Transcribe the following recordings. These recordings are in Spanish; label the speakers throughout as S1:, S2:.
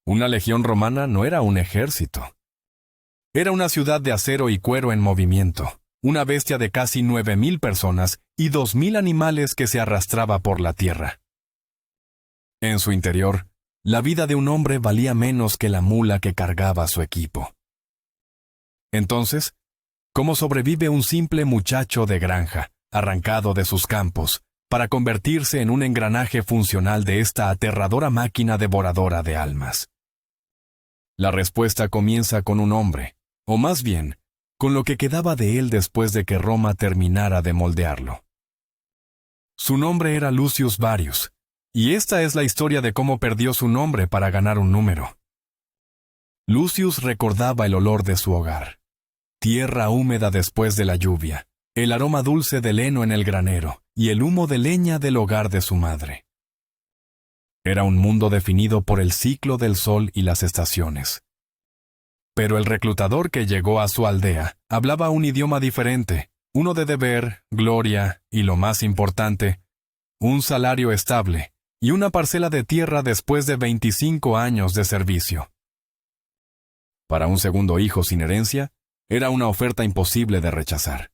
S1: Una legión romana no era un ejército. Era una ciudad de acero y cuero en movimiento, una bestia de casi 9.000 personas y 2.000 animales que se arrastraba por la tierra. En su interior, la vida de un hombre valía menos que la mula que cargaba su equipo. Entonces, ¿cómo sobrevive un simple muchacho de granja, arrancado de sus campos, para convertirse en un engranaje funcional de esta aterradora máquina devoradora de almas? La respuesta comienza con un hombre, o más bien, con lo que quedaba de él después de que Roma terminara de moldearlo. Su nombre era Lucius Varius, y esta es la historia de cómo perdió su nombre para ganar un número. Lucius recordaba el olor de su hogar. Tierra húmeda después de la lluvia, el aroma dulce del heno en el granero y el humo de leña del hogar de su madre. Era un mundo definido por el ciclo del sol y las estaciones. Pero el reclutador que llegó a su aldea hablaba un idioma diferente, uno de deber, gloria y, lo más importante, un salario estable y una parcela de tierra después de 25 años de servicio. Para un segundo hijo sin herencia, era una oferta imposible de rechazar.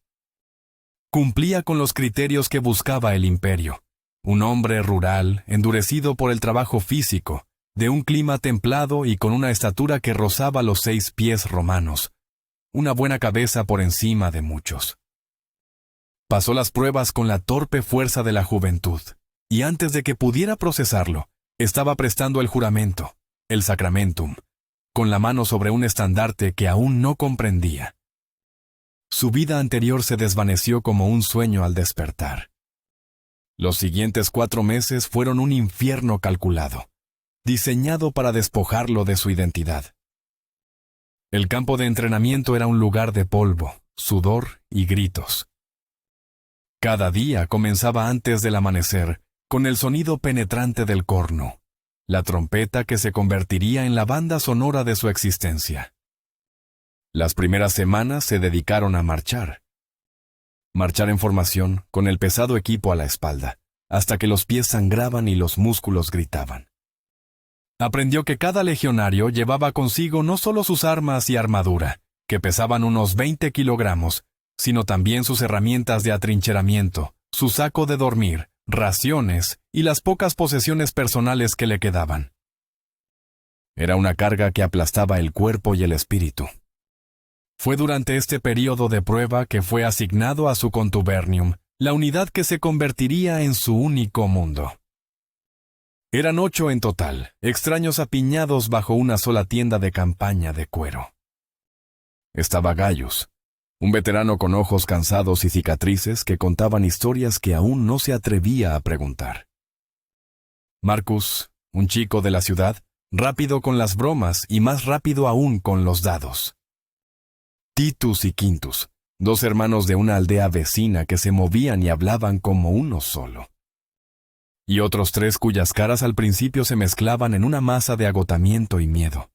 S1: Cumplía con los criterios que buscaba el imperio. Un hombre rural, endurecido por el trabajo físico, de un clima templado y con una estatura que rozaba los 6 pies romanos. Una buena cabeza por encima de muchos. Pasó las pruebas con la torpe fuerza de la juventud, y antes de que pudiera procesarlo, estaba prestando el juramento, el sacramentum, con la mano sobre un estandarte que aún no comprendía. Su vida anterior se desvaneció como un sueño al despertar. Los siguientes 4 meses fueron un infierno calculado, diseñado para despojarlo de su identidad. El campo de entrenamiento era un lugar de polvo, sudor y gritos. Cada día comenzaba antes del amanecer, con el sonido penetrante del corno, la trompeta que se convertiría en la banda sonora de su existencia. Las primeras semanas se dedicaron a marchar. Marchar en formación, con el pesado equipo a la espalda, hasta que los pies sangraban y los músculos gritaban. Aprendió que cada legionario llevaba consigo no solo sus armas y armadura, que pesaban unos 20 kilogramos, sino también sus herramientas de atrincheramiento, su saco de dormir, raciones y las pocas posesiones personales que le quedaban. Era una carga que aplastaba el cuerpo y el espíritu. Fue durante este período de prueba que fue asignado a su contubernium, la unidad que se convertiría en su único mundo. Eran 8 en total, extraños apiñados bajo una sola tienda de campaña de cuero. Estaba Gaius, un veterano con ojos cansados y cicatrices que contaban historias que aún no se atrevía a preguntar. Marcus, un chico de la ciudad, rápido con las bromas y más rápido aún con los dados. Titus y Quintus, 2 hermanos de una aldea vecina que se movían y hablaban como uno solo. Y otros 3 cuyas caras al principio se mezclaban en una masa de agotamiento y miedo.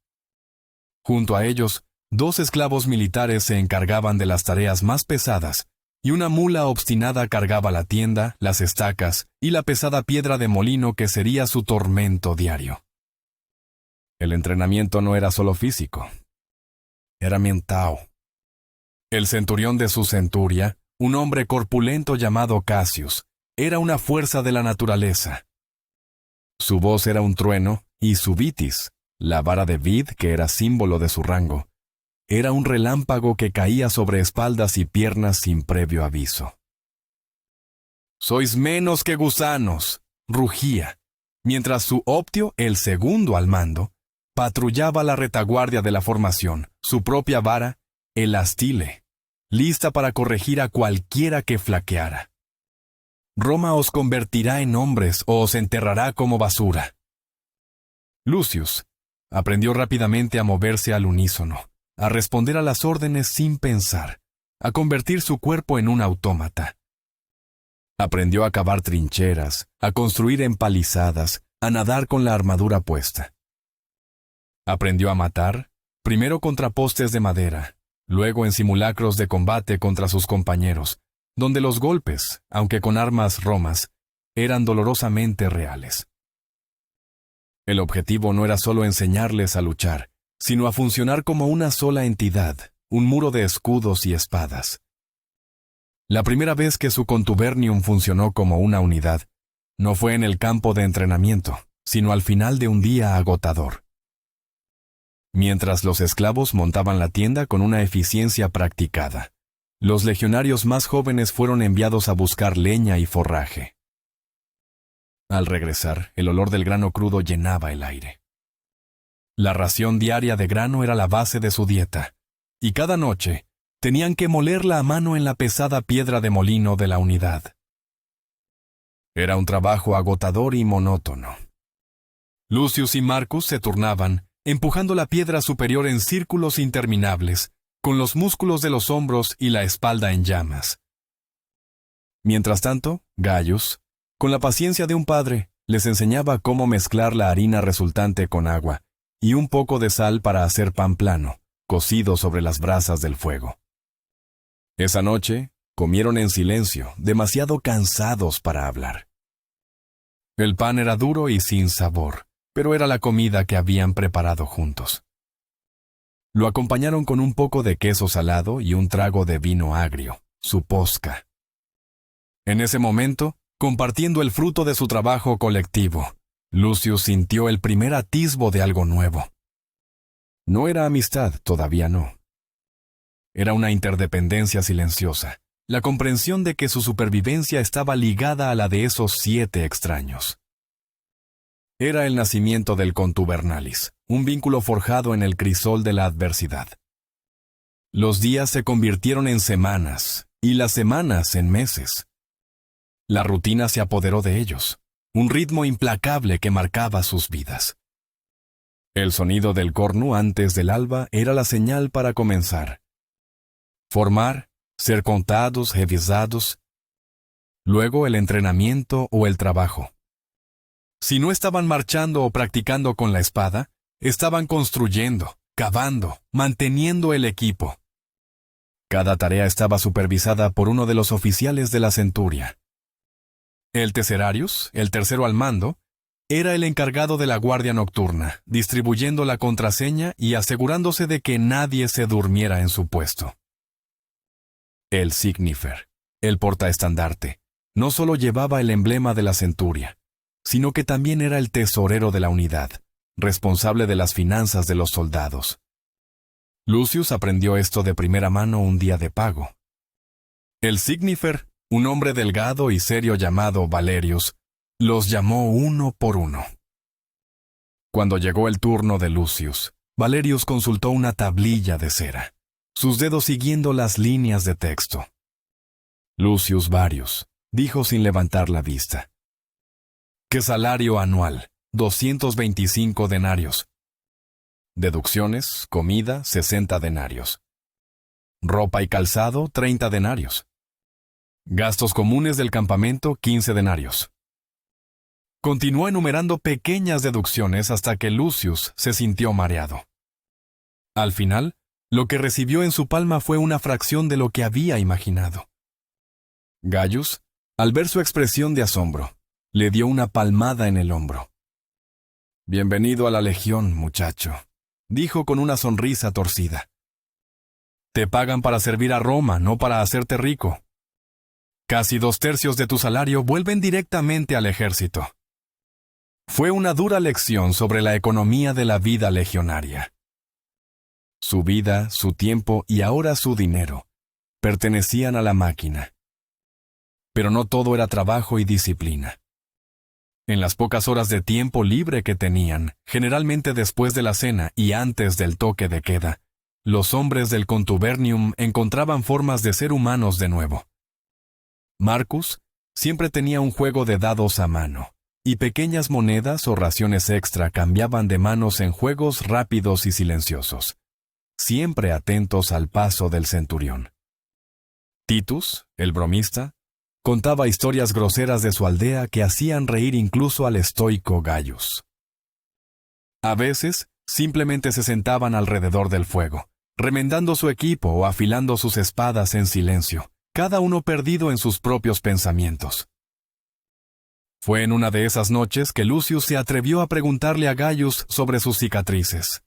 S1: Junto a ellos, 2 esclavos militares se encargaban de las tareas más pesadas, y una mula obstinada cargaba la tienda, las estacas y la pesada piedra de molino que sería su tormento diario. El entrenamiento no era solo físico, era mental. El centurión de su centuria, un hombre corpulento llamado Cassius, era una fuerza de la naturaleza. Su voz era un trueno, y su vitis, la vara de vid que era símbolo de su rango, era un relámpago que caía sobre espaldas y piernas sin previo aviso. «Sois menos que gusanos», rugía, mientras su optio, el segundo al mando, patrullaba la retaguardia de la formación, su propia vara, el astile, lista para corregir a cualquiera que flaqueara. Roma os convertirá en hombres o os enterrará como basura. Lucius aprendió rápidamente a moverse al unísono, a responder a las órdenes sin pensar, a convertir su cuerpo en un autómata. Aprendió a cavar trincheras, a construir empalizadas, a nadar con la armadura puesta. Aprendió a matar, primero contra postes de madera, luego en simulacros de combate contra sus compañeros, donde los golpes, aunque con armas romas, eran dolorosamente reales. El objetivo no era solo enseñarles a luchar, sino a funcionar como una sola entidad, un muro de escudos y espadas. La primera vez que su contubernium funcionó como una unidad, no fue en el campo de entrenamiento, sino al final de un día agotador. Mientras los esclavos montaban la tienda con una eficiencia practicada, los legionarios más jóvenes fueron enviados a buscar leña y forraje. Al regresar, el olor del grano crudo llenaba el aire. La ración diaria de grano era la base de su dieta, y cada noche tenían que molerla a mano en la pesada piedra de molino de la unidad. Era un trabajo agotador y monótono. Lucius y Marcus se turnaban, empujando la piedra superior en círculos interminables, con los músculos de los hombros y la espalda en llamas. Mientras tanto, Gaius, con la paciencia de un padre, les enseñaba cómo mezclar la harina resultante con agua y un poco de sal para hacer pan plano, cocido sobre las brasas del fuego. Esa noche, comieron en silencio, demasiado cansados para hablar. El pan era duro y sin sabor, pero era la comida que habían preparado juntos. Lo acompañaron con un poco de queso salado y un trago de vino agrio, su posca. En ese momento, compartiendo el fruto de su trabajo colectivo, Lucius sintió el primer atisbo de algo nuevo. No era amistad, todavía no. Era una interdependencia silenciosa, la comprensión de que su supervivencia estaba ligada a la de esos 7 extraños. Era el nacimiento del contubernalis, un vínculo forjado en el crisol de la adversidad. Los días se convirtieron en semanas, y las semanas en meses. La rutina se apoderó de ellos, un ritmo implacable que marcaba sus vidas. El sonido del cornu antes del alba era la señal para comenzar. Formar, ser contados, revisados. Luego el entrenamiento o el trabajo. Si no estaban marchando o practicando con la espada, estaban construyendo, cavando, manteniendo el equipo. Cada tarea estaba supervisada por uno de los oficiales de la centuria. El Tesserarius, el tercero al mando, era el encargado de la guardia nocturna, distribuyendo la contraseña y asegurándose de que nadie se durmiera en su puesto. El Signifer, el portaestandarte, no solo llevaba el emblema de la centuria, sino que también era el tesorero de la unidad, responsable de las finanzas de los soldados. Lucius aprendió esto de primera mano un día de pago. El Signifer, un hombre delgado y serio llamado Valerius, los llamó uno por uno. Cuando llegó el turno de Lucius, Valerius consultó una tablilla de cera, sus dedos siguiendo las líneas de texto. Lucius Varius, dijo sin levantar la vista. ¿Qué salario anual? 225 denarios. Deducciones, comida, 60 denarios. Ropa y calzado, 30 denarios. Gastos comunes del campamento, 15 denarios. Continuó enumerando pequeñas deducciones hasta que Lucius se sintió mareado. Al final, lo que recibió en su palma fue una fracción de lo que había imaginado. Gaius, al ver su expresión de asombro, le dio una palmada en el hombro. «Bienvenido a la Legión, muchacho», dijo con una sonrisa torcida. «Te pagan para servir a Roma, no para hacerte rico. Casi 2/3 de tu salario vuelven directamente al ejército». Fue una dura lección sobre la economía de la vida legionaria. Su vida, su tiempo y ahora su dinero pertenecían a la máquina. Pero no todo era trabajo y disciplina. En las pocas horas de tiempo libre que tenían, generalmente después de la cena y antes del toque de queda, los hombres del contubernium encontraban formas de ser humanos de nuevo. Marcus siempre tenía un juego de dados a mano, y pequeñas monedas o raciones extra cambiaban de manos en juegos rápidos y silenciosos, siempre atentos al paso del centurión. Titus, el bromista, contaba historias groseras de su aldea que hacían reír incluso al estoico Gaius. A veces, simplemente se sentaban alrededor del fuego, remendando su equipo o afilando sus espadas en silencio, cada uno perdido en sus propios pensamientos. Fue en una de esas noches que Lucius se atrevió a preguntarle a Gaius sobre sus cicatrices.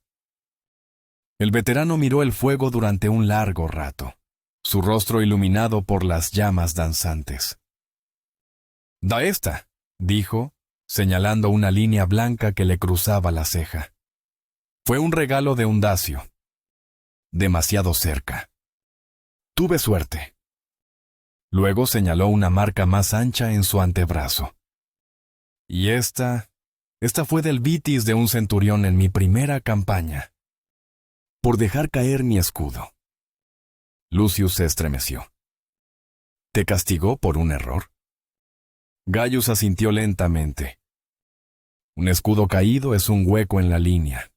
S1: El veterano miró el fuego durante un largo rato, su rostro iluminado por las llamas danzantes. «Da esta», dijo, señalando una línea blanca que le cruzaba la ceja. Fue un regalo de un dacio. Demasiado cerca. Tuve suerte. Luego señaló una marca más ancha en su antebrazo. Y esta fue del vitis de un centurión en mi primera campaña, por dejar caer mi escudo. Lucius se estremeció. ¿Te castigó por un error? Gaius asintió lentamente. Un escudo caído es un hueco en la línea.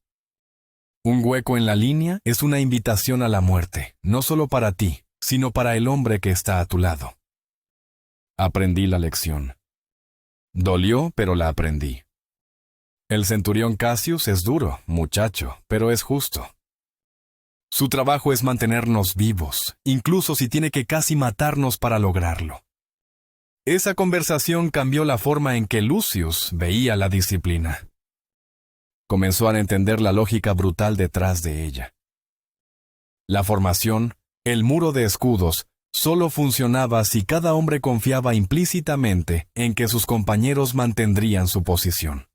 S1: Un hueco en la línea es una invitación a la muerte, no solo para ti, sino para el hombre que está a tu lado. Aprendí la lección. Dolió, pero la aprendí. El centurión Cassius es duro, muchacho, pero es justo. Su trabajo es mantenernos vivos, incluso si tiene que casi matarnos para lograrlo. Esa conversación cambió la forma en que Lucius veía la disciplina. Comenzó a entender la lógica brutal detrás de ella. La formación, el muro de escudos, solo funcionaba si cada hombre confiaba implícitamente en que sus compañeros mantendrían su posición.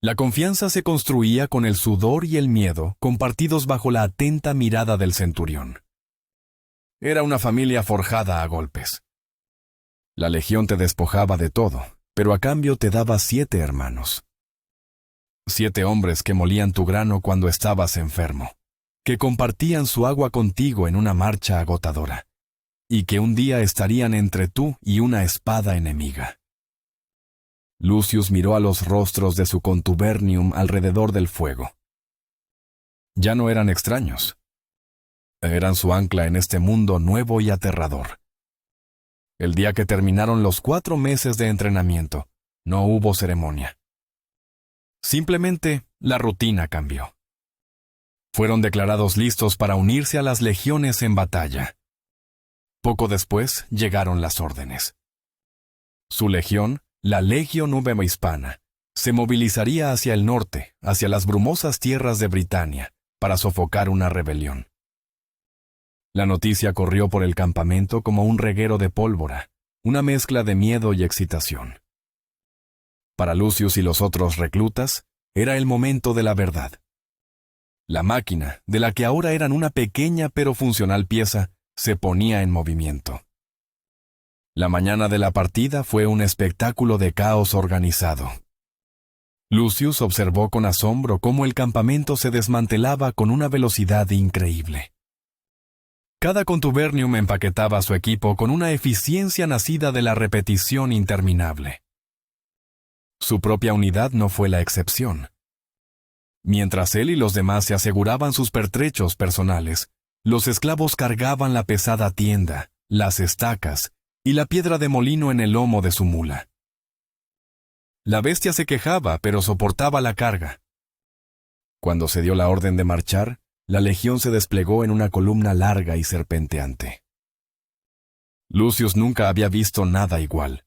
S1: La confianza se construía con el sudor y el miedo compartidos bajo la atenta mirada del centurión. Era una familia forjada a golpes. La legión te despojaba de todo, pero a cambio te daba 7 hermanos. 7 hombres que molían tu grano cuando estabas enfermo, que compartían su agua contigo en una marcha agotadora, y que un día estarían entre tú y una espada enemiga. Lucius miró a los rostros de su contubernium alrededor del fuego. Ya no eran extraños. Eran su ancla en este mundo nuevo y aterrador. El día que terminaron los 4 meses de entrenamiento, no hubo ceremonia. Simplemente, la rutina cambió. Fueron declarados listos para unirse a las legiones en batalla. Poco después llegaron las órdenes. Su legión, la Legio Nubia Hispana, se movilizaría hacia el norte, hacia las brumosas tierras de Britania, para sofocar una rebelión. La noticia corrió por el campamento como un reguero de pólvora, una mezcla de miedo y excitación. Para Lucius y los otros reclutas, era el momento de la verdad. La máquina, de la que ahora eran una pequeña pero funcional pieza, se ponía en movimiento. La mañana de la partida fue un espectáculo de caos organizado. Lucius observó con asombro cómo el campamento se desmantelaba con una velocidad increíble. Cada contubernium empaquetaba a su equipo con una eficiencia nacida de la repetición interminable. Su propia unidad no fue la excepción. Mientras él y los demás se aseguraban sus pertrechos personales, los esclavos cargaban la pesada tienda, las estacas y la piedra de molino en el lomo de su mula. La bestia se quejaba, pero soportaba la carga. Cuando se dio la orden de marchar, la legión se desplegó en una columna larga y serpenteante. Lucius nunca había visto nada igual.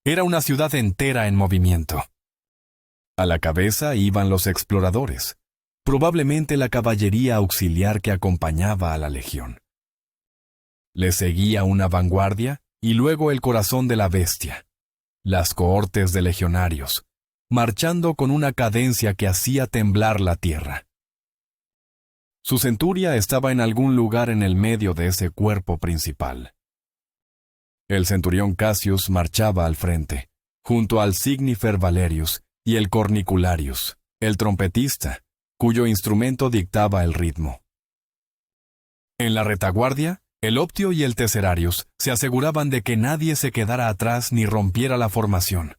S1: Era una ciudad entera en movimiento. A la cabeza iban los exploradores, probablemente la caballería auxiliar que acompañaba a la legión. Le seguía una vanguardia y luego el corazón de la bestia, las cohortes de legionarios, marchando con una cadencia que hacía temblar la tierra. Su centuria estaba en algún lugar en el medio de ese cuerpo principal. El centurión Cassius marchaba al frente, junto al Signifer Valerius y el Cornicularius, el trompetista, cuyo instrumento dictaba el ritmo. En la retaguardia, el Optio y el Tesserarius se aseguraban de que nadie se quedara atrás ni rompiera la formación.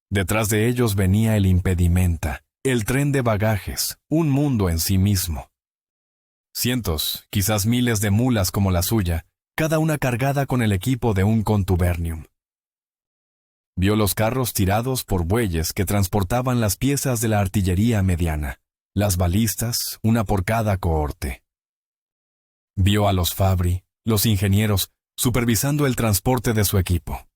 S1: Detrás de ellos venía el Impedimenta, el tren de bagajes, un mundo en sí mismo. Cientos, quizás miles de mulas como la suya, cada una cargada con el equipo de un contubernium. Vio los carros tirados por bueyes que transportaban las piezas de la artillería mediana, las balistas, una por cada cohorte. Vio a los Fabri, los ingenieros, supervisando el transporte de su equipo.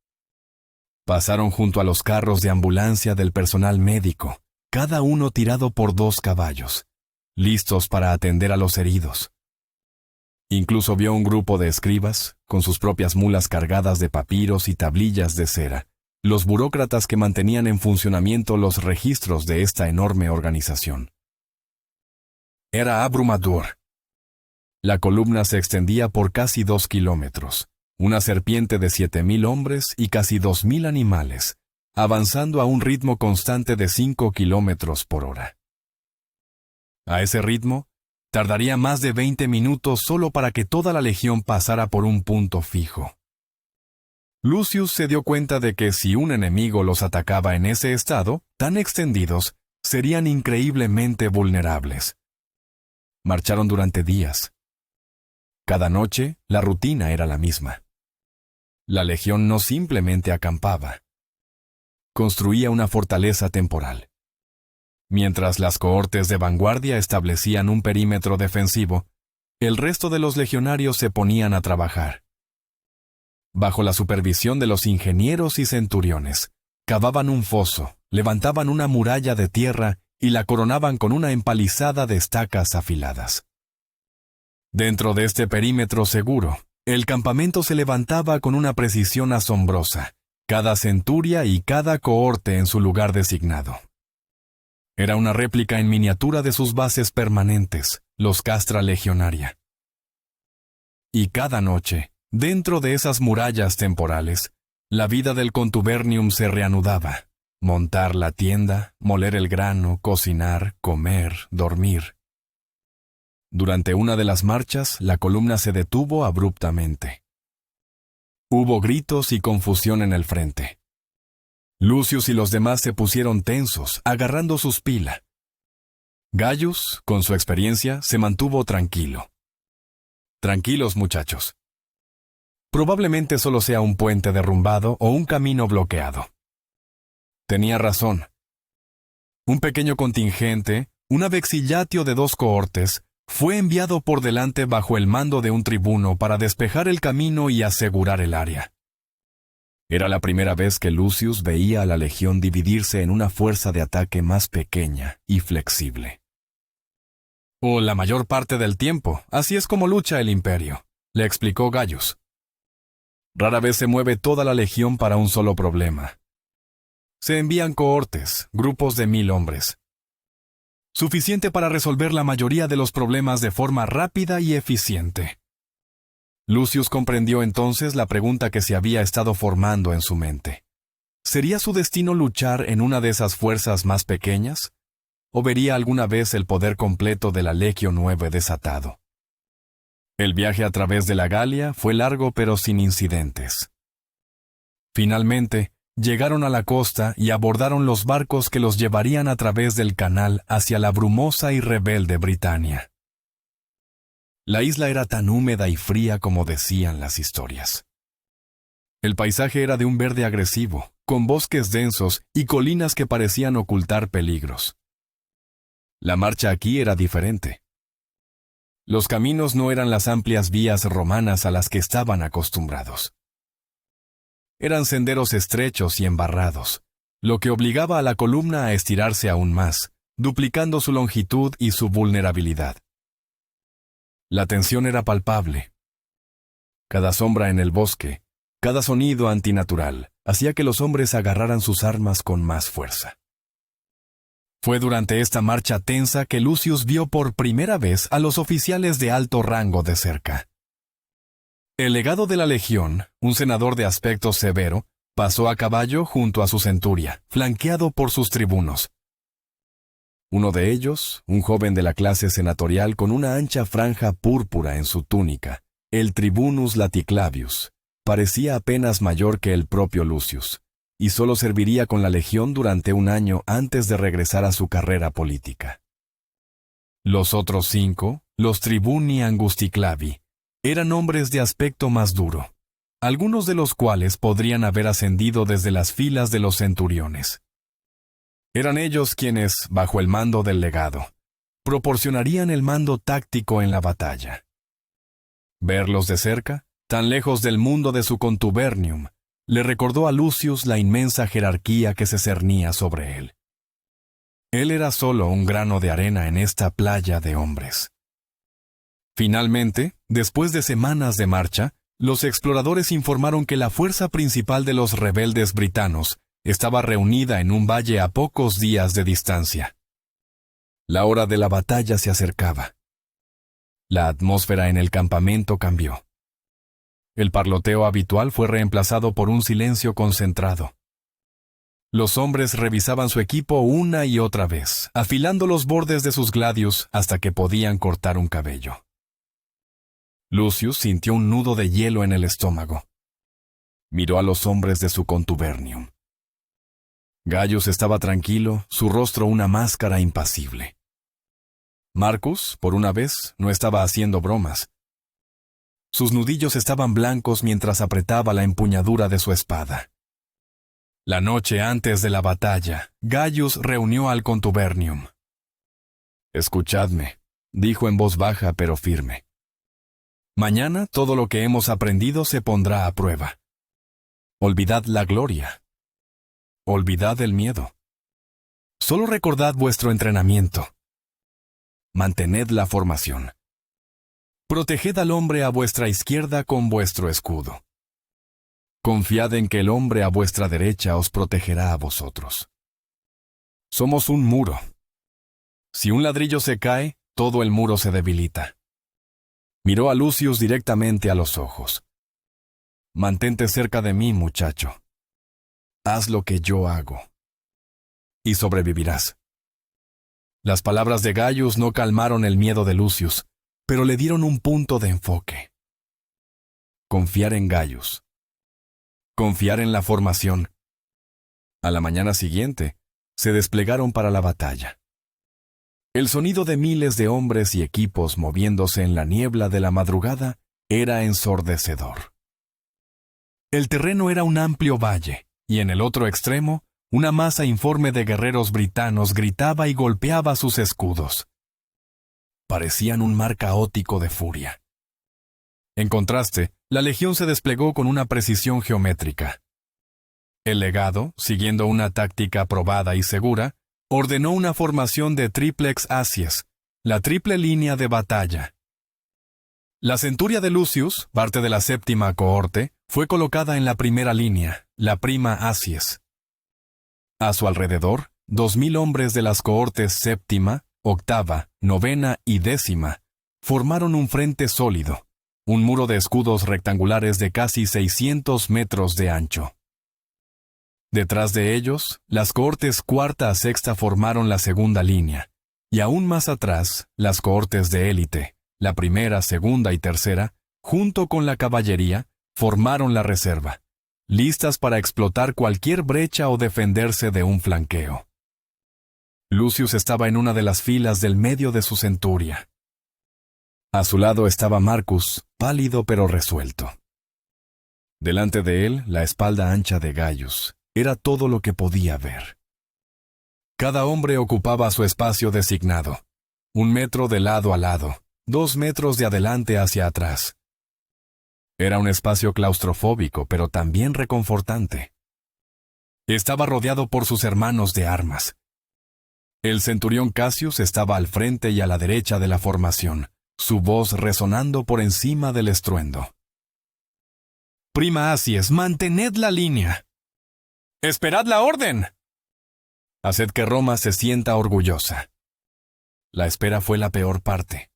S1: Pasaron junto a los carros de ambulancia del personal médico, cada uno tirado por 2 caballos, listos para atender a los heridos. Incluso vio un grupo de escribas, con sus propias mulas cargadas de papiros y tablillas de cera, los burócratas que mantenían en funcionamiento los registros de esta enorme organización. Era abrumador. La columna se extendía por casi 2 kilómetros, una serpiente de 7,000 hombres y casi 2,000 animales, avanzando a un ritmo constante de 5 kilómetros por hora. A ese ritmo, tardaría más de 20 minutos solo para que toda la legión pasara por un punto fijo. Lucius se dio cuenta de que si un enemigo los atacaba en ese estado, tan extendidos, serían increíblemente vulnerables. Marcharon durante días. Cada noche, la rutina era la misma. La legión no simplemente acampaba. Construía una fortaleza temporal. Mientras las cohortes de vanguardia establecían un perímetro defensivo, el resto de los legionarios se ponían a trabajar. Bajo la supervisión de los ingenieros y centuriones, cavaban un foso, levantaban una muralla de tierra y la coronaban con una empalizada de estacas afiladas. Dentro de este perímetro seguro, el campamento se levantaba con una precisión asombrosa, cada centuria y cada cohorte en su lugar designado. Era una réplica en miniatura de sus bases permanentes, los castra legionaria. Y cada noche, dentro de esas murallas temporales, la vida del contubernium se reanudaba. Montar la tienda, moler el grano, cocinar, comer, dormir. Durante una de las marchas, la columna se detuvo abruptamente. Hubo gritos y confusión en el frente. Lucius y los demás se pusieron tensos, agarrando sus pilas. Gaius, con su experiencia, se mantuvo tranquilo. Tranquilos, muchachos. Probablemente solo sea un puente derrumbado o un camino bloqueado. Tenía razón. Un pequeño contingente, una vexillatio de 2 cohortes, fue enviado por delante bajo el mando de un tribuno para despejar el camino y asegurar el área. Era la primera vez que Lucius veía a la legión dividirse en una fuerza de ataque más pequeña y flexible. O la mayor parte del tiempo, así es como lucha el imperio, le explicó Gaius. Rara vez se mueve toda la legión para un solo problema. Se envían cohortes, grupos de 1,000 hombres. Suficiente para resolver la mayoría de los problemas de forma rápida y eficiente. Lucius comprendió entonces la pregunta que se había estado formando en su mente. ¿Sería su destino luchar en una de esas fuerzas más pequeñas? ¿O vería alguna vez el poder completo de la Legio 9 desatado? El viaje a través de la Galia fue largo pero sin incidentes. Finalmente, llegaron a la costa y abordaron los barcos que los llevarían a través del canal hacia la brumosa y rebelde Britania. La isla era tan húmeda y fría como decían las historias. El paisaje era de un verde agresivo, con bosques densos y colinas que parecían ocultar peligros. La marcha aquí era diferente. Los caminos no eran las amplias vías romanas a las que estaban acostumbrados. Eran senderos estrechos y embarrados, lo que obligaba a la columna a estirarse aún más, duplicando su longitud y su vulnerabilidad. La tensión era palpable. Cada sombra en el bosque, cada sonido antinatural, hacía que los hombres agarraran sus armas con más fuerza. Fue durante esta marcha tensa que Lucius vio por primera vez a los oficiales de alto rango de cerca. El legado de la legión, un senador de aspecto severo, pasó a caballo junto a su centuria, flanqueado por sus tribunos. Uno de ellos, un joven de la clase senatorial con una ancha franja púrpura en su túnica, el tribunus Laticlavius, parecía apenas mayor que el propio Lucius, y solo serviría con la legión durante 1 año antes de regresar a su carrera política. Los otros 5, los tribuni angusticlavi, eran hombres de aspecto más duro, algunos de los cuales podrían haber ascendido desde las filas de los centuriones. Eran ellos quienes, bajo el mando del legado, proporcionarían el mando táctico en la batalla. Verlos de cerca, tan lejos del mundo de su contubernium, le recordó a Lucius la inmensa jerarquía que se cernía sobre él. Él era solo un grano de arena en esta playa de hombres. Finalmente, después de semanas de marcha, los exploradores informaron que la fuerza principal de los rebeldes britanos estaba reunida en un valle a pocos días de distancia. La hora de la batalla se acercaba. La atmósfera en el campamento cambió. El parloteo habitual fue reemplazado por un silencio concentrado. Los hombres revisaban su equipo una y otra vez, afilando los bordes de sus gladius hasta que podían cortar un cabello. Lucius sintió un nudo de hielo en el estómago. Miró a los hombres de su contubernium. Gaius estaba tranquilo, su rostro una máscara impasible. Marcus, por una vez, no estaba haciendo bromas. Sus nudillos estaban blancos mientras apretaba la empuñadura de su espada. La noche antes de la batalla, Gaius reunió al contubernium. «Escuchadme», dijo en voz baja pero firme. «Mañana todo lo que hemos aprendido se pondrá a prueba. Olvidad la gloria. Olvidad el miedo. Solo recordad vuestro entrenamiento. Mantened la formación. Proteged al hombre a vuestra izquierda con vuestro escudo. Confiad en que el hombre a vuestra derecha os protegerá a vosotros. Somos un muro. Si un ladrillo se cae, todo el muro se debilita». Miró a Lucius directamente a los ojos. «Mantente cerca de mí, muchacho. Haz lo que yo hago. Y sobrevivirás». Las palabras de Gaius no calmaron el miedo de Lucius, pero le dieron un punto de enfoque. Confiar en Gaius. Confiar en la formación. A la mañana siguiente, se desplegaron para la batalla. El sonido de miles de hombres y equipos moviéndose en la niebla de la madrugada era ensordecedor. El terreno era un amplio valle, y en el otro extremo, una masa informe de guerreros britanos gritaba y golpeaba sus escudos. Parecían un mar caótico de furia. En contraste, la legión se desplegó con una precisión geométrica. El legado, siguiendo una táctica probada y segura, ordenó una formación de triplex acies, la triple línea de batalla. La centuria de Lucius, parte de la séptima cohorte, fue colocada en la primera línea, la prima acies. A su alrededor, 2000 hombres de las cohortes séptima, octava, novena y décima formaron un frente sólido, un muro de escudos rectangulares de casi 600 metros de ancho. Detrás de ellos, las cohortes cuarta a sexta formaron la segunda línea, y aún más atrás, las cohortes de élite, la primera, segunda y tercera, junto con la caballería, formaron la reserva, listas para explotar cualquier brecha o defenderse de un flanqueo. Lucius estaba en una de las filas del medio de su centuria. A su lado estaba Marcus, pálido pero resuelto. Delante de él, la espalda ancha de Gaius. Era todo lo que podía ver. Cada hombre ocupaba su espacio designado, 1 metro de lado a lado, 2 metros de adelante hacia atrás. Era un espacio claustrofóbico, pero también reconfortante. Estaba rodeado por sus hermanos de armas. El centurión Cassius estaba al frente y a la derecha de la formación, su voz resonando por encima del estruendo. «Prima acies, mantened la línea. ¡Esperad la orden!» Haced que Roma se sienta orgullosa. La espera fue la peor parte.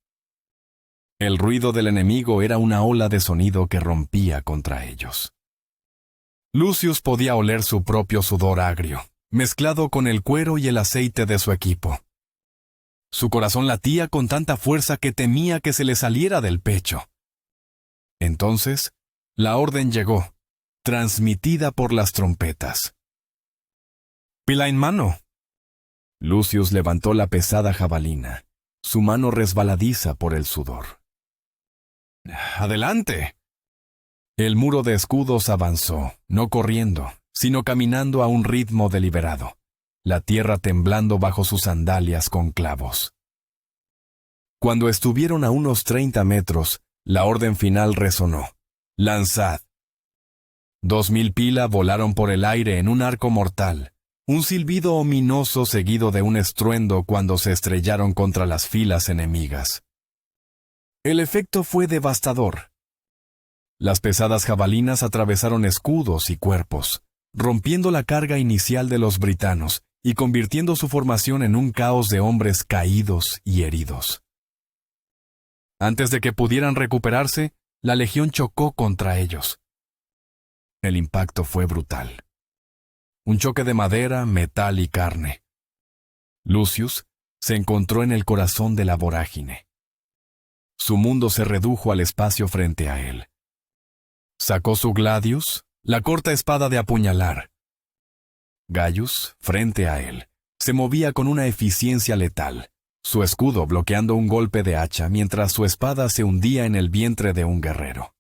S1: El ruido del enemigo era una ola de sonido que rompía contra ellos. Lucius podía oler su propio sudor agrio, mezclado con el cuero y el aceite de su equipo. Su corazón latía con tanta fuerza que temía que se le saliera del pecho. Entonces, la orden llegó, transmitida por las trompetas. «Pila en mano». Lucius levantó la pesada jabalina, su mano resbaladiza por el sudor. «¡Adelante!». El muro de escudos avanzó, no corriendo, sino caminando a un ritmo deliberado, la tierra temblando bajo sus sandalias con clavos. Cuando estuvieron a unos 30 metros, la orden final resonó: «¡Lanzad!». 2000 pila volaron por el aire en un arco mortal, un silbido ominoso seguido de un estruendo cuando se estrellaron contra las filas enemigas. El efecto fue devastador. Las pesadas jabalinas atravesaron escudos y cuerpos, rompiendo la carga inicial de los britanos y convirtiendo su formación en un caos de hombres caídos y heridos. Antes de que pudieran recuperarse, la legión chocó contra ellos. El impacto fue brutal. Un choque de madera, metal y carne. Lucius se encontró en el corazón de la vorágine. Su mundo se redujo al espacio frente a él. Sacó su gladius, la corta espada de apuñalar. Gaius, frente a él, se movía con una eficiencia letal, su escudo bloqueando un golpe de hacha mientras su espada se hundía en el vientre de un guerrero.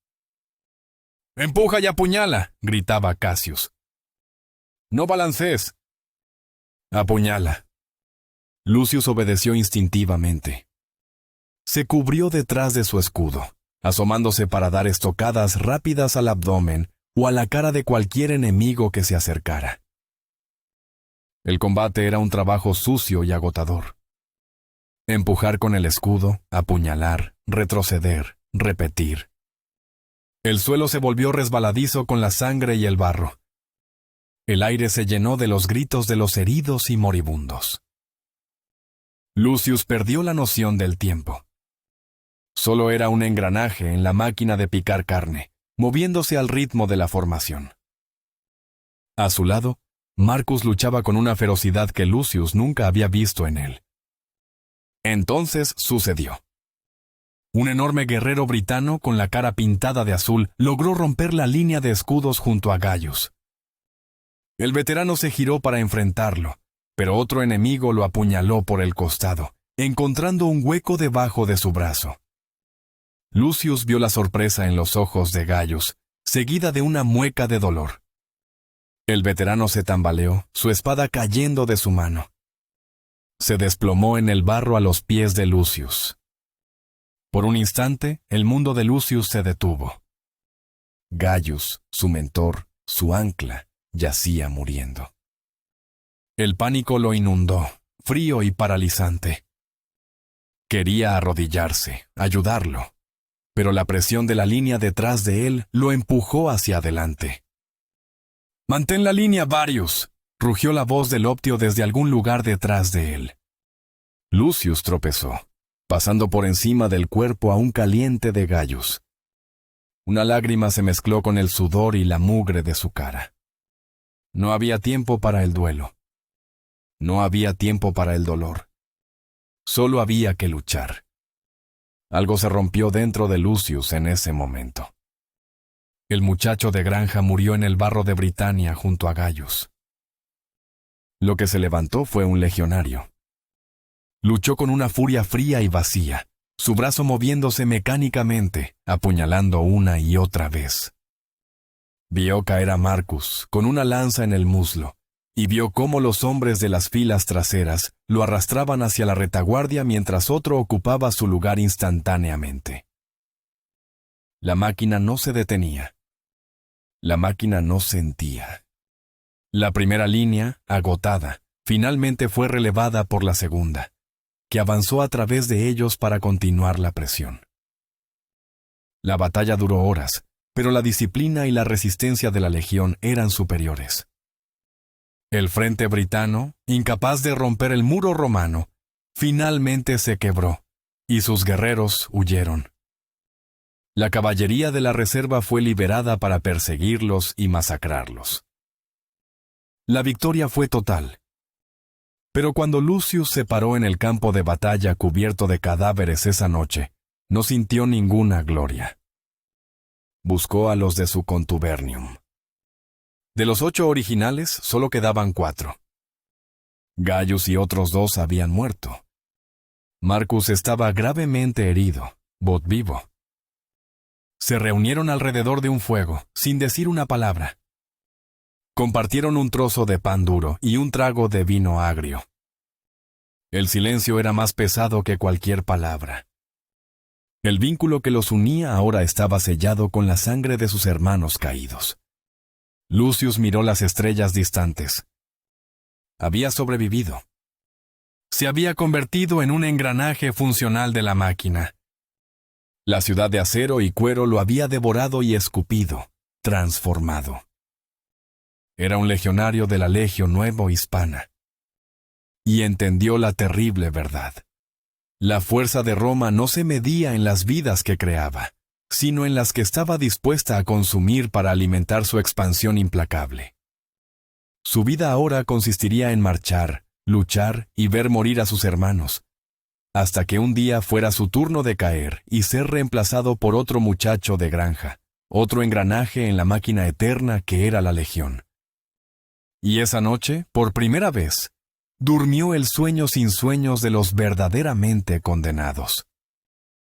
S1: «¡Empuja y apuñala!», gritaba Cassius. «No balancees». «Apuñala». Lucius obedeció instintivamente. Se cubrió detrás de su escudo, asomándose para dar estocadas rápidas al abdomen o a la cara de cualquier enemigo que se acercara. El combate era un trabajo sucio y agotador. Empujar con el escudo, apuñalar, retroceder, repetir. El suelo se volvió resbaladizo con la sangre y el barro. El aire se llenó de los gritos de los heridos y moribundos. Lucius perdió la noción del tiempo. Solo era un engranaje en la máquina de picar carne, moviéndose al ritmo de la formación. A su lado, Marcus luchaba con una ferocidad que Lucius nunca había visto en él. Entonces sucedió. Un enorme guerrero britano con la cara pintada de azul logró romper la línea de escudos junto a Gaius. El veterano se giró para enfrentarlo, pero otro enemigo lo apuñaló por el costado, encontrando un hueco debajo de su brazo. Lucius vio la sorpresa en los ojos de Gaius, seguida de una mueca de dolor. El veterano se tambaleó, su espada cayendo de su mano. Se desplomó en el barro a los pies de Lucius. Por un instante, el mundo de Lucius se detuvo. Gaius, su mentor, su ancla, yacía muriendo. El pánico lo inundó, frío y paralizante. Quería arrodillarse, ayudarlo, pero la presión de la línea detrás de él lo empujó hacia adelante. «¡Mantén la línea, Varius!», rugió la voz del Optio desde algún lugar detrás de él. Lucius tropezó, pasando por encima del cuerpo aún caliente de Gaius. Una lágrima se mezcló con el sudor y la mugre de su cara. No había tiempo para el duelo. No había tiempo para el dolor. Solo había que luchar. Algo se rompió dentro de Lucius en ese momento. El muchacho de granja murió en el barro de Britania junto a Gaius. Lo que se levantó fue un legionario. Luchó con una furia fría y vacía, su brazo moviéndose mecánicamente, apuñalando una y otra vez. Vio caer a Marcus con una lanza en el muslo, y vio cómo los hombres de las filas traseras lo arrastraban hacia la retaguardia mientras otro ocupaba su lugar instantáneamente. La máquina no se detenía. La máquina no sentía. La primera línea, agotada, finalmente fue relevada por la segunda, que avanzó a través de ellos para continuar la presión. La batalla duró horas, pero la disciplina y la resistencia de la legión eran superiores. El frente britano, incapaz de romper el muro romano, finalmente se quebró, y sus guerreros huyeron. La caballería de la reserva fue liberada para perseguirlos y masacrarlos. La victoria fue total. Pero cuando Lucius se paró en el campo de batalla cubierto de cadáveres esa noche, no sintió ninguna gloria. Buscó a los de su contubernium. De los 8 originales, solo quedaban 4. Gaius y otros 2 habían muerto. Marcus estaba gravemente herido, bot vivo. Se reunieron alrededor de un fuego, sin decir una palabra. Compartieron un trozo de pan duro y un trago de vino agrio. El silencio era más pesado que cualquier palabra. El vínculo que los unía ahora estaba sellado con la sangre de sus hermanos caídos. Lucius miró las estrellas distantes. Había sobrevivido. Se había convertido en un engranaje funcional de la máquina. La ciudad de acero y cuero lo había devorado y escupido, transformado. Era un legionario de la Legio Nuevo Hispana. Y entendió la terrible verdad. La fuerza de Roma no se medía en las vidas que creaba, sino en las que estaba dispuesta a consumir para alimentar su expansión implacable. Su vida ahora consistiría en marchar, luchar y ver morir a sus hermanos, hasta que un día fuera su turno de caer y ser reemplazado por otro muchacho de granja, otro engranaje en la máquina eterna que era la Legión. Y esa noche, por primera vez, durmió el sueño sin sueños de los verdaderamente condenados.